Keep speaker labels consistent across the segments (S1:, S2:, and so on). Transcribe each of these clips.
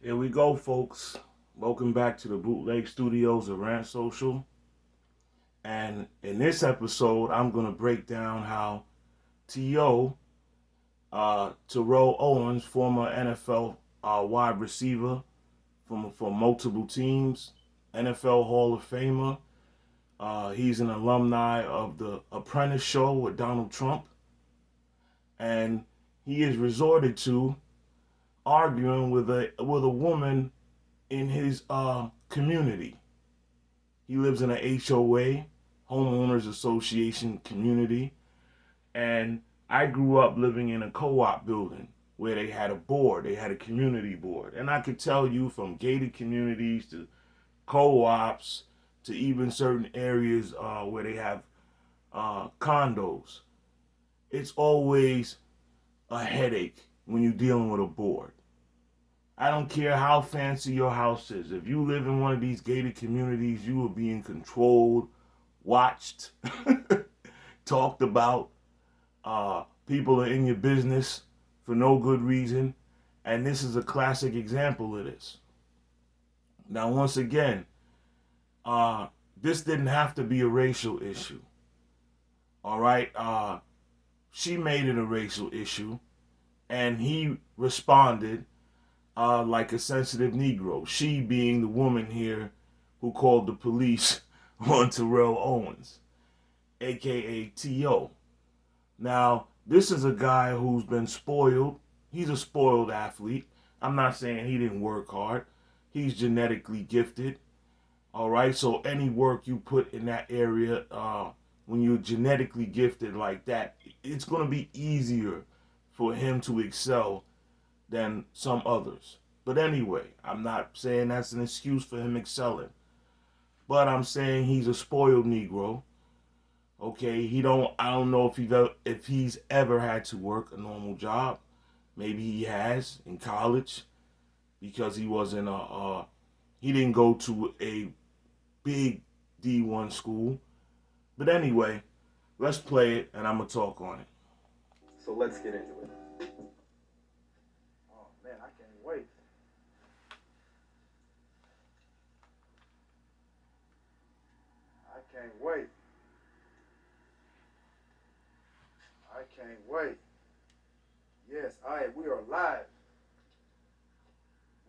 S1: Here we go, folks. Welcome back to the Bootleg Studios of Rant Social. And in this episode, I'm going to break down how T.O., Terrell Owens, former NFL wide receiver from multiple teams, NFL Hall of Famer. He's an alumni of the Apprentice Show with Donald Trump. And he is resorted to arguing with a woman in his community. He lives in an HOA, homeowners association community, and I grew up living in a co-op building where they had a board, they had a community board, and I could tell you from gated communities to co-ops to even certain areas where they have condos, it's always a headache when you're dealing with a board. I don't care how fancy your house is. If you live in one of these gated communities, you are being controlled, watched, talked about. People are in your business for no good reason. And this is a classic example of this. Now, once again, this didn't have to be a racial issue. All right? She made it a racial issue. And he responded like a sensitive Negro. She being the woman here who called the police on Terrell Owens, aka T.O. Now, this is a guy who's been spoiled. He's a spoiled athlete. I'm not saying he didn't work hard. He's genetically gifted. All right, so any work you put in that area, when you're genetically gifted like that, it's going to be easier for him to excel than some others. But anyway, I'm not saying that's an excuse for him excelling. But I'm saying he's a spoiled Negro. Okay, I don't know if he's ever had to work a normal job. Maybe he has in college because he didn't go to a big D1 school. But anyway, let's play it and I'm gonna talk on it.
S2: So let's get into it.
S3: Oh man, I can't wait. I can't wait. I can't wait. Yes, we are live.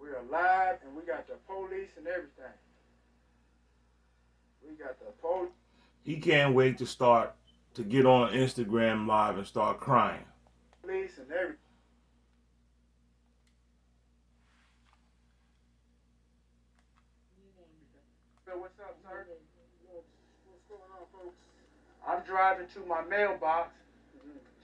S3: We are live and we got the police and everything. We got the police.
S1: He can't wait to get on Instagram Live and start crying.
S3: Police and everything. So what's up, sir? What's going on, folks? I'm driving to my mailbox.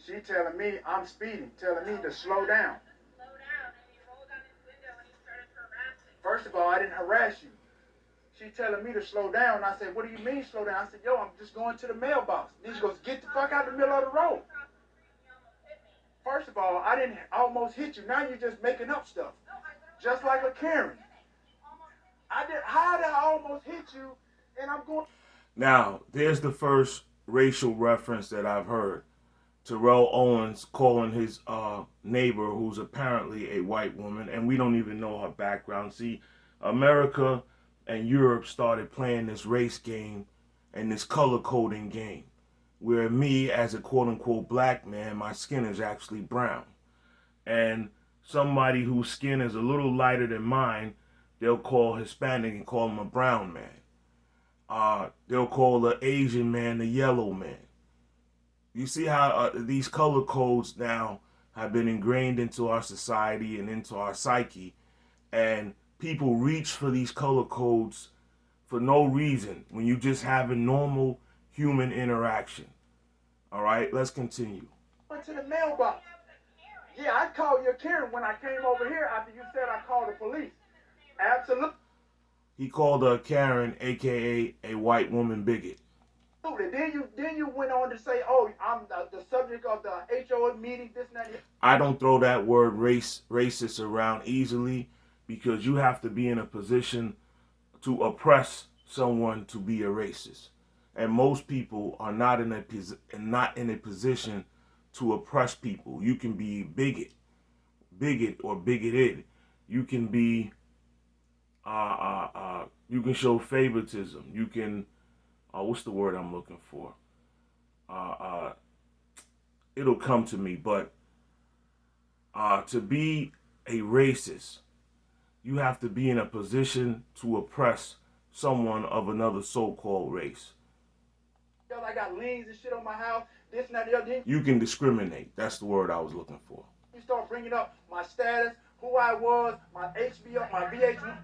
S3: She telling me I'm speeding, telling me to slow down.
S4: Slow down, and he rolled down his window and he started harassing.
S3: First of all, I didn't harass you. She telling me to slow down. I said, what do you mean slow down? I said, yo, I'm just going to the mailbox. Then she goes, get the fuck out the middle of the road. First of all, I didn't almost hit you. Now you're just making up stuff. Just like a Karen. How did I almost hit you and I'm going...
S1: Now, there's the first racial reference that I've heard. Terrell Owens calling his neighbor, who's apparently a white woman, and we don't even know her background. See, America and Europe started playing this race game and this color coding game, where me, as a quote-unquote black man, my skin is actually brown. And somebody whose skin is a little lighter than mine, they'll call Hispanic and call him a brown man. They'll call the Asian man the yellow man. You see how these color codes now have been ingrained into our society and into our psyche, and people reach for these color codes for no reason when you just have a normal human interaction. All right, let's continue.
S3: Went to the mailbox. Yeah, I called you a Karen when I came over here after you said I called the police. Absolutely.
S1: He called her Karen, aka a white woman bigot.
S3: Then you went on to say, oh, I'm the subject of the HOA meeting, this and that.
S1: I don't throw that word racist around easily because you have to be in a position to oppress someone to be a racist. And most people are not in a position to oppress people. You can be bigot or bigoted You can be, you can show favoritism. You can, what's the word I'm looking for? Uh, uh, it'll come to me, but to be a racist, you have to be in a position to oppress someone of another so-called race.
S3: I got liens and shit on my house, this and that, the other.
S1: You can discriminate. That's the word I was looking for.
S3: You start bringing up my status, who I was, my HBO, my VH1.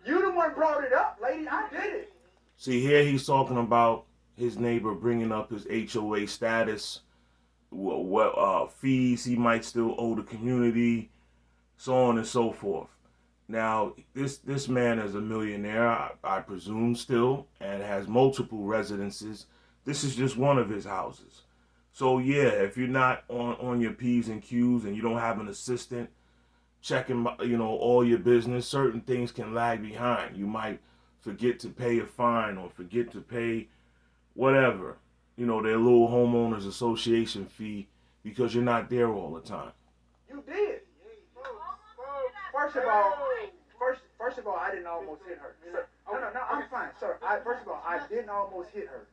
S3: You the one brought it up, lady. I did it.
S1: See, here he's talking about his neighbor bringing up his HOA status, what fees he might still owe the community, so on and so forth. Now, this man is a millionaire, I presume still, and has multiple residences. This is just one of his houses. So yeah, if you're not on your P's and Q's and you don't have an assistant checking, all your business, certain things can lag behind. You might forget to pay a fine or forget to pay whatever, their little homeowners association fee because you're not there all the time.
S3: You did. First of all, I didn't almost hit her. Sir, no, I'm fine, sir. First of all, I didn't almost hit her.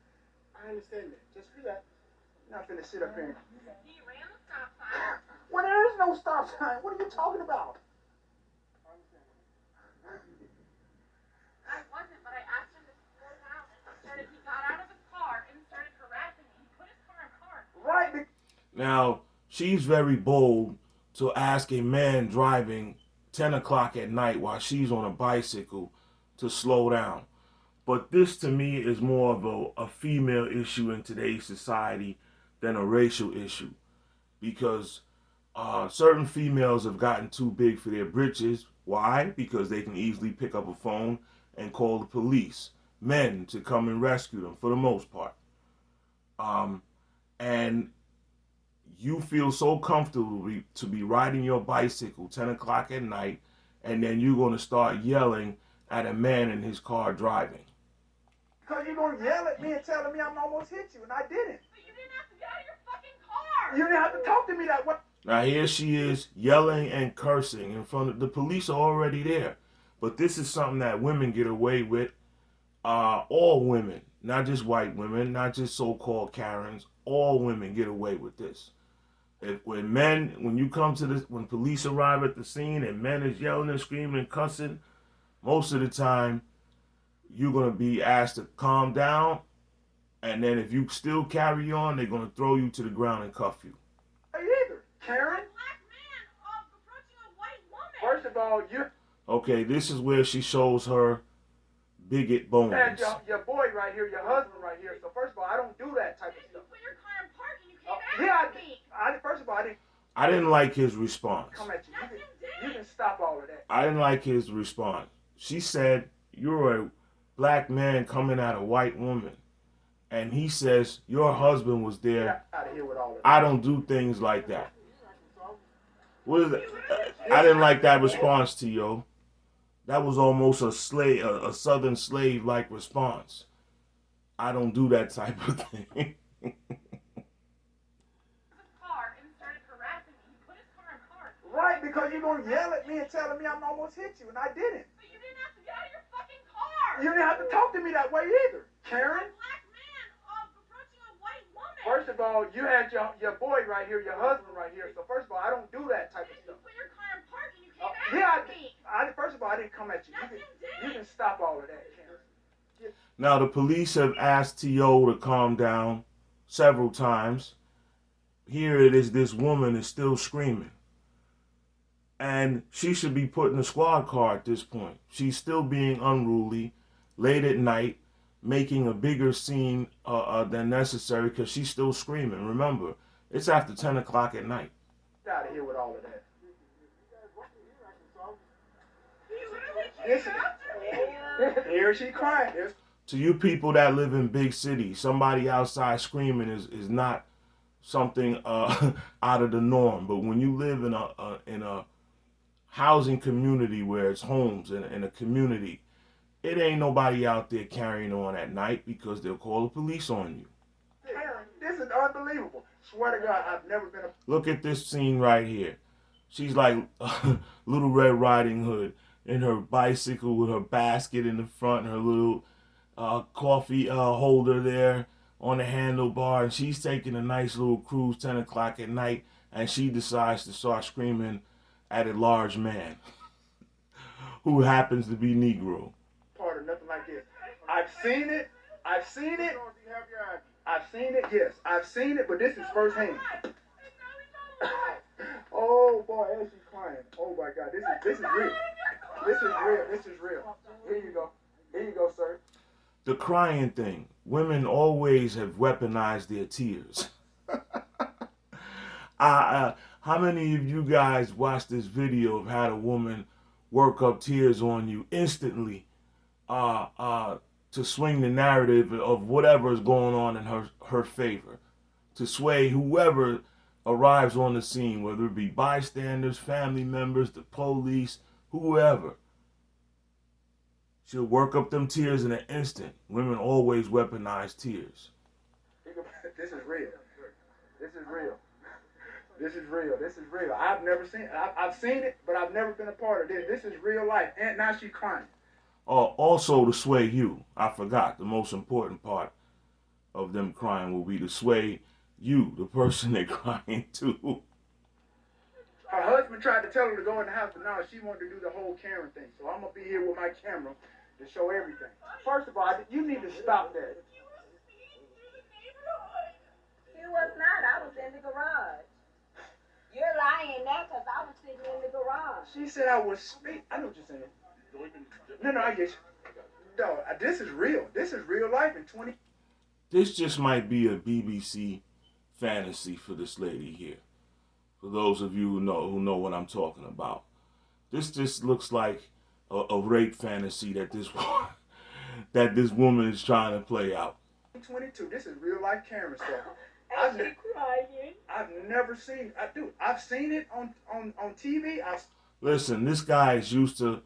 S3: I understand that. Just relax. You're not finna sit up here.
S4: He ran the stop sign.
S3: Well, there is no stop sign. What are you talking about?
S4: I wasn't, but I asked him to slow down and he got out of his car and started harassing me. He put his car in park.
S3: Right.
S1: Now, she's very bold to ask a man driving 10 o'clock at night while she's on a bicycle to slow down. But this to me is more of a female issue in today's society than a racial issue. Because certain females have gotten too big for their britches. Why? Because they can easily pick up a phone and call the police, men, to come and rescue them for the most part. And you feel so comfortable to be riding your bicycle 10 o'clock at night, and then you're going to start yelling at a man in his car driving.
S3: Because you're going to yell at me and telling me I'm almost hit you, and I didn't.
S4: But you didn't have to get out of your fucking car.
S3: You didn't have to talk to me that way.
S1: Now here she is yelling and cursing in front of the police are already there. But this is something that women get away with. All women, not just white women, not just so-called Karens, all women get away with this. When you come to this, when police arrive at the scene and men is yelling and screaming and cussing, most of the time you're going to be asked to calm down, and then if you still carry on, they're going to throw you to the ground and cuff you.
S3: Either, Karen.
S4: A black man approaching a white woman.
S3: First of all, you
S1: Okay, this is where she shows her bigot bones.
S3: had your boy right here, your husband right here. So first of all, I don't do that type of
S4: You
S3: stuff.
S4: put your car in park and you came after me.
S3: First of all,
S1: I didn't like his response.
S3: come at you.
S4: Yes,
S3: You can stop all of that.
S1: I didn't like his response. She said, "You're a black man coming at a white woman." And he says, "Your husband was there.
S3: Get out of here with all of that.
S1: I don't do things like that." What is that? I didn't like that response, T.O. That was almost a southern slave-like response. I don't do that type of thing.
S4: Car and started harassing me. He put his car in park.
S3: Right, because you're going to yell at me and telling me I'm almost hit you, and I didn't.
S4: But you didn't have to get out of your fucking car.
S3: You didn't have to talk to me that way either, Karen.
S4: A black man approaching a white woman.
S3: First of all, you had your boy right here, your husband right here. So first of all, I don't do that type of
S4: You
S3: stuff.
S4: put your car in park and you came after me.
S3: First of all, I didn't come at you.
S4: Yes, you
S3: You
S4: did.
S3: can stop all of that, Karen.
S1: Now, the police have asked T.O. to calm down several times. Here it is, this woman is still screaming. And she should be put in a squad car at this point. She's still being unruly, late at night, making a bigger scene than necessary because she's still screaming. Remember, it's after 10 o'clock at night.
S3: Get out of here with all of that.
S4: He literally came after me.
S3: Here she crying.
S1: To you people that live in big cities, somebody outside screaming is not something out of the norm. But when you live in a housing community where it's homes and in a community, it ain't nobody out there carrying on at night because they'll call the police on you.
S3: Karen, this is unbelievable. Swear to God, I've never been a...
S1: Look at this scene right here. She's like Little Red Riding Hood in her bicycle with her basket in the front, and her little coffee holder there on the handlebar, and she's taking a nice little cruise 10 o'clock at night, and she decides to start screaming at a large man who happens to be Negro.
S3: Part of nothing like this. I've seen it. I've seen it. I've seen it. Yes, I've seen it, but this is firsthand. Oh boy, and she's crying. Oh my God, this is real. This is real. This is real. Here you go. Here you go, sir.
S1: The crying thing. Women always have weaponized their tears. How many of you guys watched this video of how a woman work up tears on you instantly to swing the narrative of whatever is going on in her favor, to sway whoever arrives on the scene, whether it be bystanders, family members, the police, whoever. She'll work up them tears in an instant. Women always weaponize tears.
S3: This is real. This is real. This is real. This is real. I've never seen it. I've seen it, but I've never been a part of this. This is real life. And now she's crying.
S1: Also to sway you. I forgot. The most important part of them crying will be to sway you, the person they're crying to.
S3: Her husband tried to tell her to go in the house, but no, she wanted to do the whole camera thing. So I'm going to be here with my camera to show everything. First of all, you need to stop that.
S5: He was not. I was in the garage. You're lying now because I was sitting in the garage.
S3: She said I was speak. I know what you're saying. No, I get you. No, this is real. This is real life in 20.
S1: This just might be a BBC fantasy for this lady here. For those of you who know what I'm talking about. This just looks like a rape fantasy that this woman is trying to play out.
S3: 22. This is real life camera stuff.
S5: And she crying.
S3: I've never seen. I've seen it on TV.
S1: Listen, this guy is used to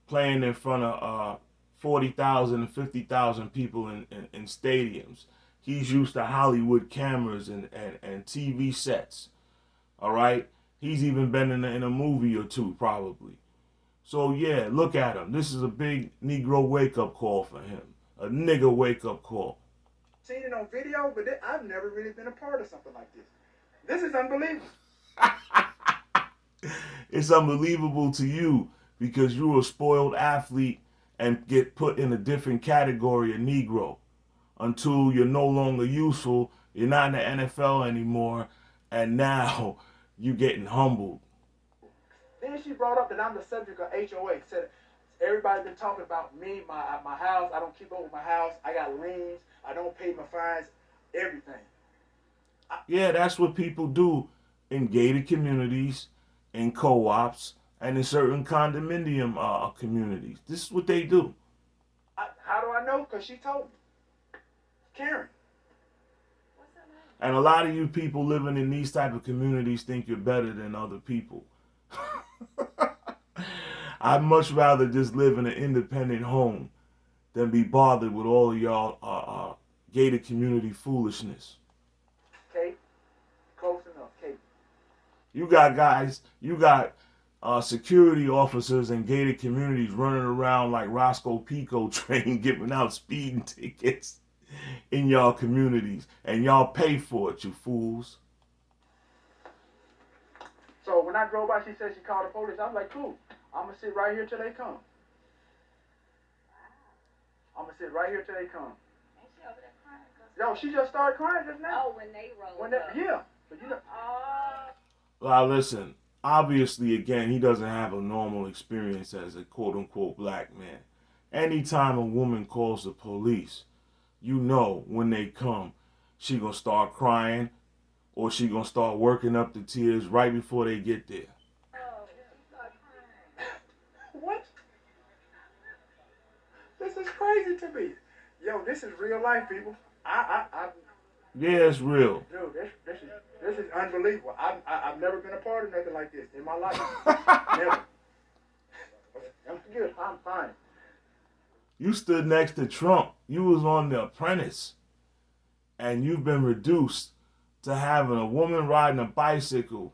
S1: playing in front of 40,000 and 50,000 people in stadiums. He's used to Hollywood cameras and TV sets. All right? He's even been in a movie or two, probably. So, yeah, look at him. This is a big Negro wake-up call for him. A nigga wake-up call.
S3: Seen it on video, but I've never really been a part of something like this. This is unbelievable.
S1: It's unbelievable to you because you're a spoiled athlete and get put in a different category of Negro until you're no longer useful. You're not in the NFL anymore, and now you're getting humbled.
S3: Then she brought up that I'm the subject of HOA. Said everybody's been talking about me, my house. I don't keep up with my house. I got liens. I don't pay my fines. Everything.
S1: Yeah, that's what people do in gated communities, in co-ops, and in certain condominium communities. This is what they do.
S3: How do I know? Because she told me. Karen.
S1: And a lot of you people living in these type of communities think you're better than other people. I'd much rather just live in an independent home than be bothered with all of y'all gated community foolishness.
S3: Kate, close enough, Kate.
S1: You got security officers in gated communities running around like Roscoe Pico train giving out speeding tickets in y'all communities, and y'all pay for it, you fools.
S3: So when I drove by, she said she called the police. I was like, cool. I'm going to sit right here till they come. I'm going to sit right here till they come.
S5: Ain't she over there crying?
S3: Yo, she just started crying just now.
S5: Oh, when they rolled up.
S3: Yeah. But you know.
S1: Well, listen, obviously, again, he doesn't have a normal experience as a quote-unquote black man. Anytime a woman calls the police, you know when they come, she gonna start crying or she gonna start working up the tears right before they get there.
S5: Oh, she started crying.
S3: What? This is crazy to me. Yo, this is real life, people.
S1: Yeah, it's real.
S3: Dude, this is unbelievable. I've never been a part of nothing like this in my life. Never. I'm good. I'm fine.
S1: You stood next to Trump. You was on The Apprentice. And you've been reduced to having a woman riding a bicycle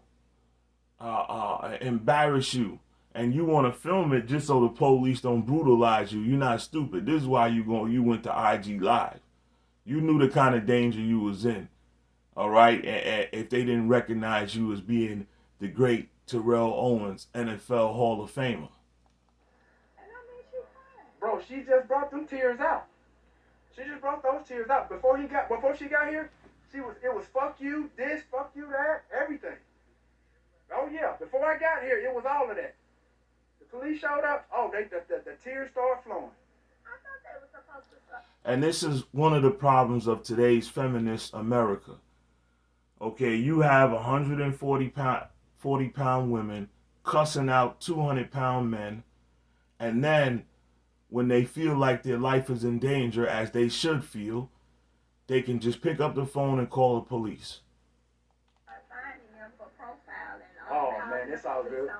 S1: embarrass you, and you want to film it just so the police don't brutalize you. You're not stupid. This is why you went to IG Live. You knew the kind of danger you was in. All right, and if they didn't recognize you as being the great Terrell Owens, NFL Hall of Famer.
S3: Bro, she just brought them tears out. She just brought those tears out. Before she got here, it was fuck you, this, fuck you, that, everything. Oh yeah, before I got here, it was all of that. The police showed up, the tears started flowing.
S5: I thought they were supposed to.
S1: And this is one of the problems of today's feminist America. Okay, you have 40-pound women cussing out 200-pound men, and then when they feel like their life is in danger, as they should feel, they can just pick up the phone and call the police.
S3: Oh man, it's all good.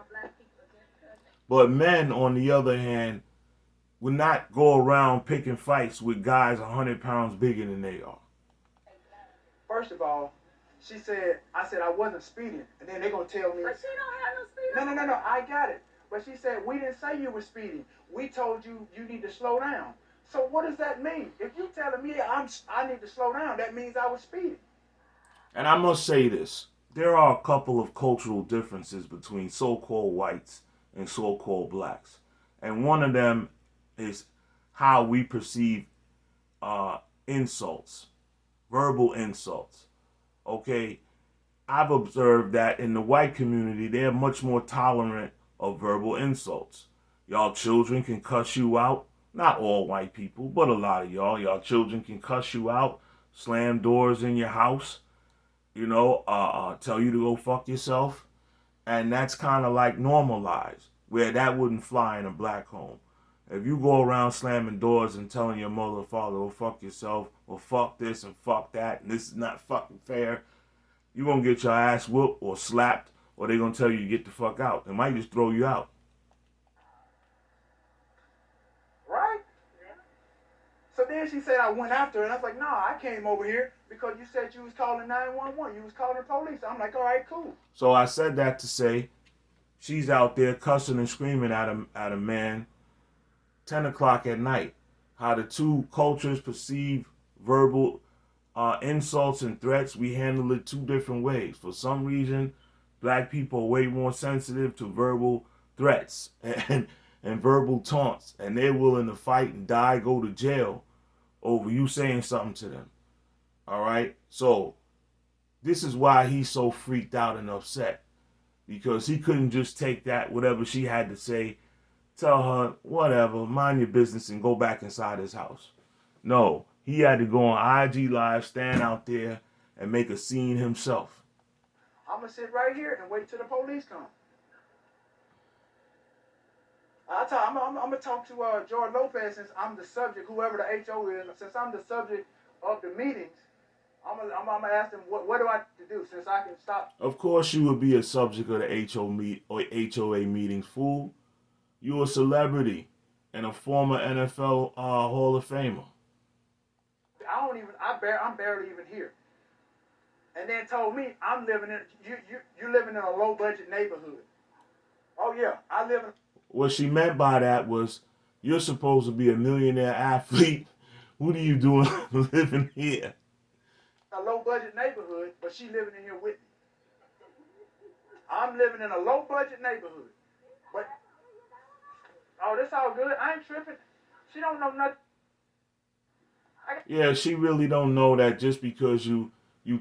S1: But men, on the other hand, would not go around picking fights with guys 100 pounds bigger than they are.
S3: First of all, I said I wasn't speeding, and then they're gonna tell me.
S5: But she don't have no speed.
S3: No, I got it. But she said we didn't say you were speeding. We told you need to slow down. So what does that mean? If you telling me I need to slow down, that means I was speeding.
S1: And I must say this. There are a couple of cultural differences between so-called whites and so-called blacks. And one of them is how we perceive insults, verbal insults. Okay, I've observed that in the white community, they're much more tolerant of verbal insults. Y'all children can cuss you out. Not all white people, but a lot of y'all children can cuss you out, slam doors in your house, tell you to go fuck yourself. And that's kind of like normalized, where that wouldn't fly in a black home. If you go around slamming doors and telling your mother or father, oh, fuck yourself, or fuck this and fuck that, and this is not fucking fair, you're going to get your ass whooped or slapped, or they're going to tell you to get the fuck out. They might just throw you out.
S3: Right? So then she said I went after her, and I was like, nah, I came over here because you said you was calling 911. You was calling the police. I'm like, all right, cool.
S1: So I said that to say she's out there cussing and screaming at a man 10 o'clock at night. How the two cultures perceive verbal insults and threats, we handle it two different ways. For some reason, black people are way more sensitive to verbal threats and verbal taunts, and they're willing to fight and die, go to jail over you saying something to them. All right? So this is why he's so freaked out and upset, because he couldn't just take that, whatever she had to say, tell her, whatever, mind your business and go back inside his house. No, he had to go on IG Live, stand out there, and make a scene himself.
S3: I'm going to sit right here and wait till the police come. I'm going to talk to George Lopez, since I'm the subject, whoever the HO is, since I'm the subject of the meetings. I'm gonna ask them what do I have to do, since I can stop.
S1: Of course you would be a subject of the HOA meetings, fool. You a celebrity and a former NFL Hall of Famer.
S3: I'm barely even here. And then told me I'm living in you living in a low budget neighborhood. Oh yeah, I live in.
S1: What she meant by that was, you're supposed to be a millionaire athlete. What are you doing living here?
S3: A low budget neighborhood, but she living in here with me. I'm living in a low budget neighborhood. But oh, this all good. I ain't tripping. She don't know nothing.
S1: Yeah, she really don't know that just because you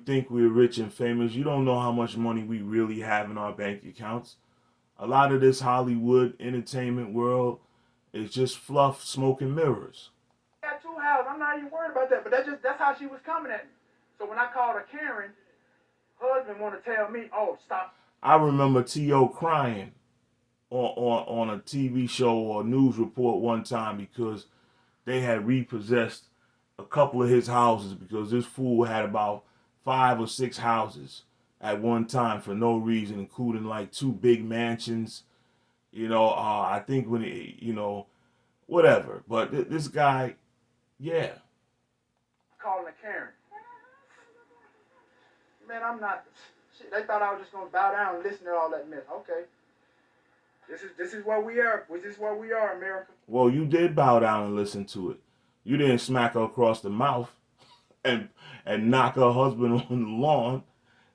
S1: think we're rich and famous, you don't know how much money we really have in our bank accounts. A lot of this Hollywood entertainment world is just fluff, smoke, and mirrors.
S3: I got 2 houses. I'm not even worried about that. But that's how she was coming at me. So when I called her Karen, husband want to tell me, oh, stop.
S1: I remember T.O. crying on a TV show or news report one time because they had repossessed a couple of his houses, because this fool had about 5 or 6 houses at one time for no reason, including like 2 big mansions. I think when whatever. But this guy, yeah.
S3: Calling her Karen. Man, I'm not. Shit, they thought I was just gonna bow down and listen to all that mess. Okay. This is where we are. This is where we are, America.
S1: Well, you did bow down and listen to it. You didn't smack her across the mouth and knock her husband on the lawn,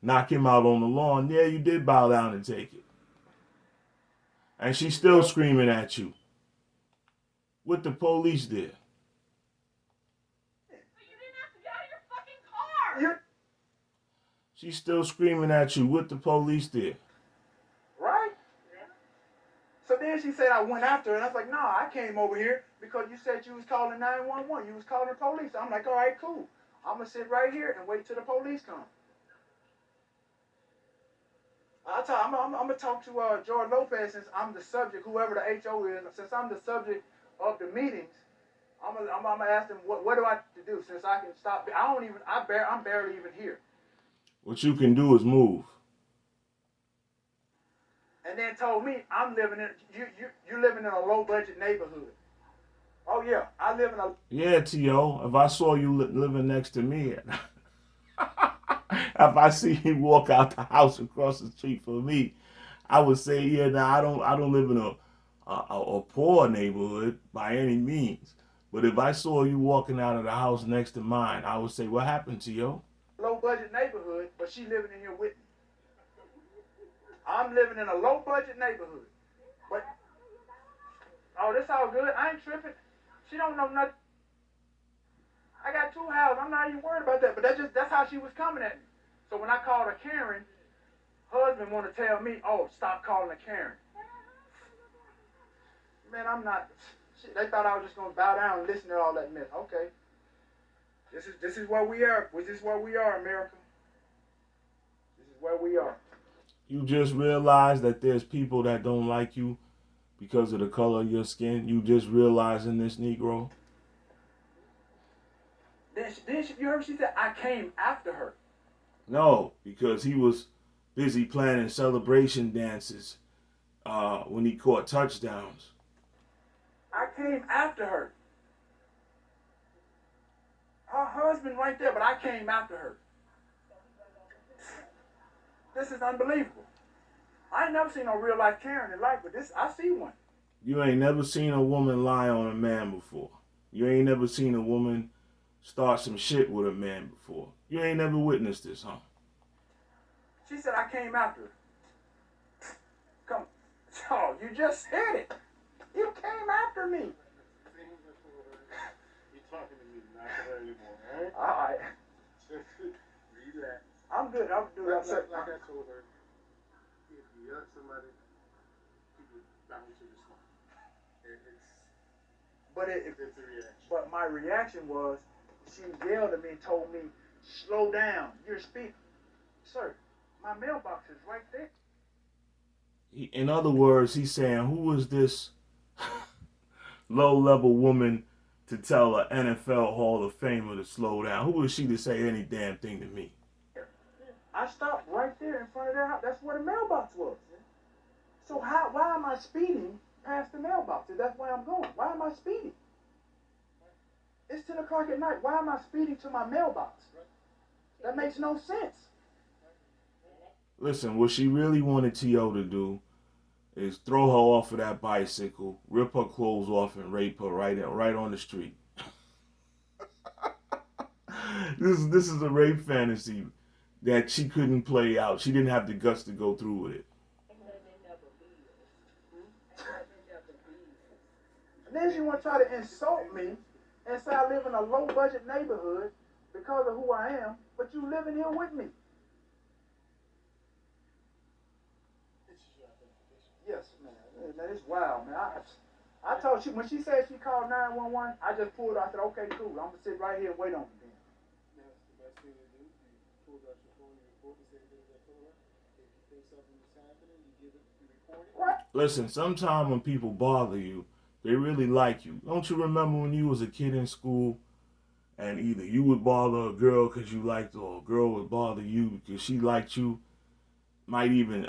S1: knock him out on the lawn. Yeah, you did bow down and take it. And she's still screaming at you. What the police did.
S4: But you didn't have to get out of your fucking car.
S3: You
S1: She's still screaming at you. What the police did.
S3: right? So then she said I went after her, and I was like, nah, I came over here because you said you was calling 911. You was calling the police. I'm like, all right, cool. I'm gonna sit right here and wait till the police come. I'm gonna talk to George Lopez since I'm the subject, whoever the HO is. Since I'm the subject of the meetings, I'm gonna ask them what do I have to do since I can stop. I'm barely even here.
S1: What you can do is move.
S3: And then told me I'm living in you living in a low budget neighborhood. Oh yeah, I live in a
S1: Yeah, T.O., if I saw you living next to me, if I see you walk out the house across the street from me, I would say, yeah, now I don't live in a poor neighborhood by any means. But if I saw you walking out of the house next to mine, I would say, what happened, T.O.?
S3: low budget neighborhood, but she living in here with me. I'm living in a low budget neighborhood. But oh, this all good. I ain't tripping. She don't know nothing. I got 2 houses. I'm not even worried about that. But that's how she was coming at me. So when I called her Karen, husband want to tell me, oh, stop calling her Karen. Man, I'm not. Shit, they thought I was just gonna bow down and listen to all that mess. Okay. This is where we are. This is where we are, America. This is where we are.
S1: You just realize that there's people that don't like you because of the color of your skin. You just realizing this, Negro.
S3: You heard she said I came after her.
S1: No, because he was busy planning celebration dances when he caught touchdowns.
S3: I came after her. Her husband right there, but I came after her. This is unbelievable. I ain't never seen no real life Karen in life, but I see one.
S1: You ain't never seen a woman lie on a man before. You ain't never seen a woman start some shit with a man before. You ain't never witnessed this, huh?
S3: She said I came after her. Come, oh, you just said it. You came after me.
S2: You're talking to me, not to her anymore, right?
S3: All right.
S2: Relax.
S3: I'm good. I'll do that.
S2: Like I told her, if you hurt somebody, people bound to respond. It's a reaction.
S3: But my reaction was, she yelled at me and told me, slow down. You're speaking. Sir, my mailbox is right there.
S1: In other words, he's saying, who is this low-level woman to tell an NFL Hall of Famer to slow down? Who is she to say any damn thing to me?
S3: I stopped right there in front of their house. That's where the mailbox was. So why am I speeding past the mailbox? If that's where I'm going. Why am I speeding? It's 10 o'clock at night. Why am I speeding to my mailbox? That makes no sense.
S1: Listen, what she really wanted T.O. to do is throw her off of that bicycle, rip her clothes off, and rape her right on the street. This is a rape fantasy that she couldn't play out. She didn't have the guts to go through with it.
S3: And then she want to try to insult me and say I live in a low-budget neighborhood because of who I am, but you living here with me. Yes, man. Man, it's wild, man. I told you, when she said she called 911, I just pulled out. I said, okay, cool. I'm going to sit right here and wait on you then.
S2: That's the best thing to do. You pull out your phone, you report, you say there's a caller. If you think something is happening, you report it.
S3: Right.
S1: Listen, sometimes when people bother you, they really like you. Don't you remember when you was a kid in school and either you would bother a girl because you liked her or a girl would bother you because she liked you? Might even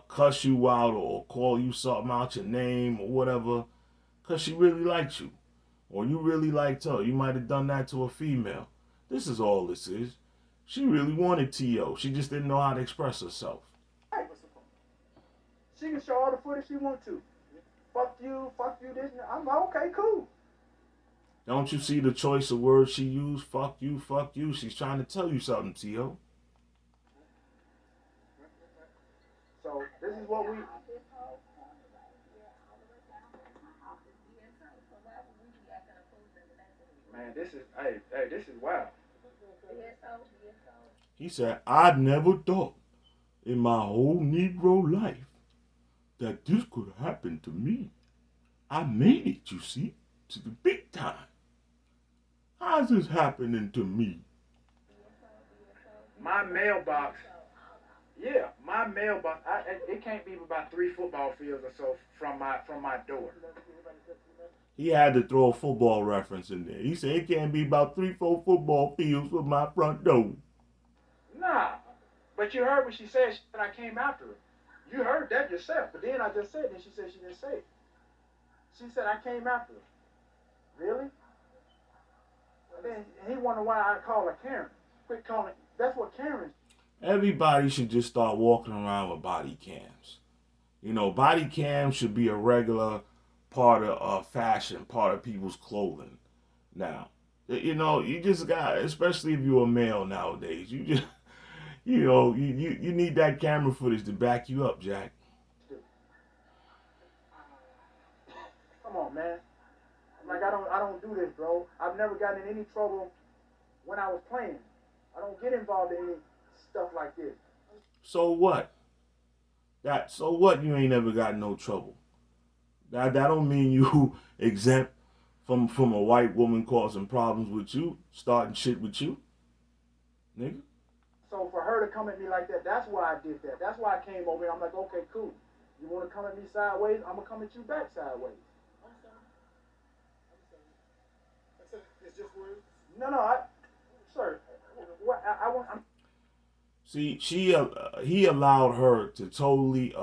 S1: cuss you out or call you something out your name or whatever because she really liked you or you really liked her. You might have done that to a female. This is all this is. She really wanted T.O. She just didn't know how to express herself.
S3: Hey, she can show all the footage she wants to. Fuck you, this. I'm like, okay, cool.
S1: Don't you see the choice of words she used? Fuck you, fuck you. She's trying to tell you something, T.O.
S3: So this is what we. Man, this is this is wild.
S1: He said, I never thought in my whole Negro life that this could happen to me. I made it, you see, to the big time. How's this happening to me?
S3: My mailbox. Yeah, my mailbox. It can't be about 3 football fields or so from my door.
S1: He had to throw a football reference in there. He said it can't be about 3-4 football fields from my front door.
S3: Nah, but you heard what she said. She said I came after her. You heard that yourself. But then I just said, then she said she didn't say it. She said I came after her. Really? And then he wondered why I call her Karen. Quit calling. That's what Karen.
S1: Everybody should just start walking around with body cams. You know, body cams should be a regular part of fashion, part of people's clothing. Now, you know, you just got, especially if you're a male nowadays, you just, you know, you need that camera footage to back you up, Jack.
S3: Come on, man. Like I don't do this, bro. I've never gotten in any trouble when I was playing. I don't get involved in any stuff like this.
S1: So what? So what? You ain't never got no trouble. That don't mean you exempt from a white woman causing problems with you, starting shit with you, nigga.
S3: So for her to come at me like that, that's why I did that. That's why I came over here. I'm like, okay, cool. You want to come at me sideways? I'm gonna come at you back sideways.
S2: I'm sorry. I said it's just words.
S3: No, sir. What I want.
S1: See, he allowed her to totally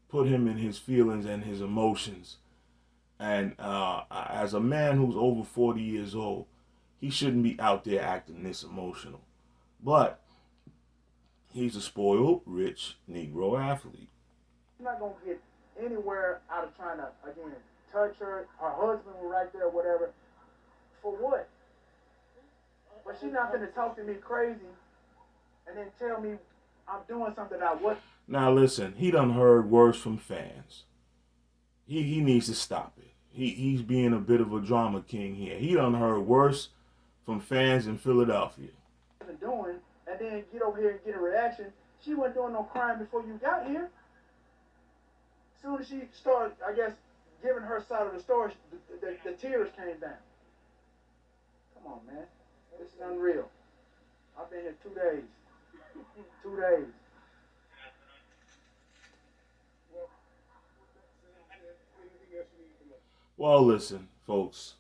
S1: put him in his feelings and his emotions. And as a man who's over 40 years old, he shouldn't be out there acting this emotional. But he's a spoiled, rich Negro athlete.
S3: You're not gonna get anywhere out of trying to again touch her. Her husband was right there, whatever. For what? But she's not gonna talk to me crazy and then tell me I'm doing something I wasn't.
S1: Now listen, he done heard words from fans. He needs to stop it. He's being a bit of a drama king here. He done heard worse from fans in Philadelphia.
S3: Doing and then get over here and get a reaction. She wasn't doing no crime before you got here. As soon as she started, I guess, giving her side of the story, the tears came down. Come on, man. This is unreal. I've been here 2 days. 2 days.
S1: Well, listen, folks.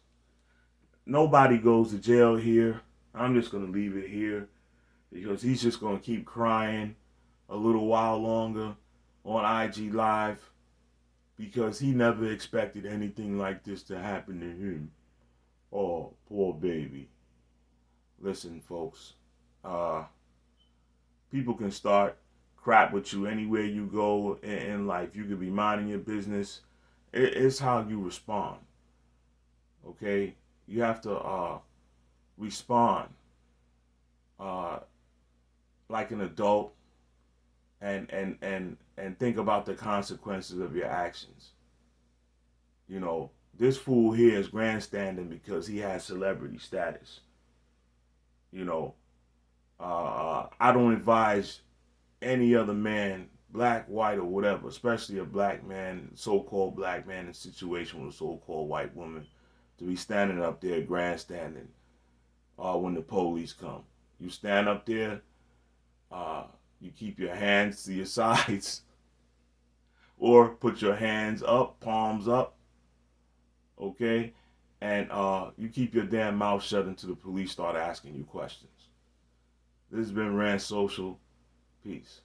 S1: Nobody goes to jail here. I'm just going to leave it here because he's just going to keep crying a little while longer on IG Live because he never expected anything like this to happen to him. Oh, poor baby. Listen, folks. People can start crap with you anywhere you go in life. You could be minding your business. It's how you respond. Okay? You have to respond like an adult and think about the consequences of your actions. You know, this fool here is grandstanding because he has celebrity status. You know, I don't advise any other man, black, white, or whatever, especially a black man, so-called black man in a situation with a so-called white woman, to be standing up there grandstanding when the police come. You stand up there, you keep your hands to your sides, or put your hands up, palms up, okay? And you keep your damn mouth shut until the police start asking you questions. This has been Rand Social. Peace.